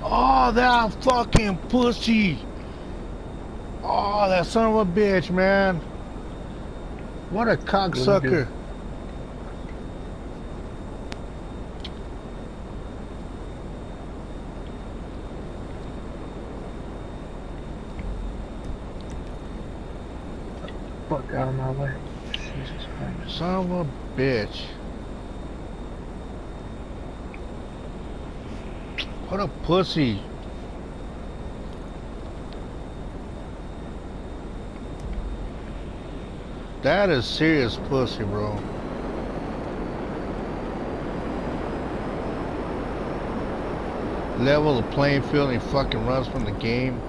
Oh, that fucking pussy. Oh, that son of a bitch, man. What a What we do? cocksucker. Fuck out of my way. Jesus Christ. Son of a bitch. What a pussy. That is serious pussy, bro. Level the playing field and he fucking runs from the game.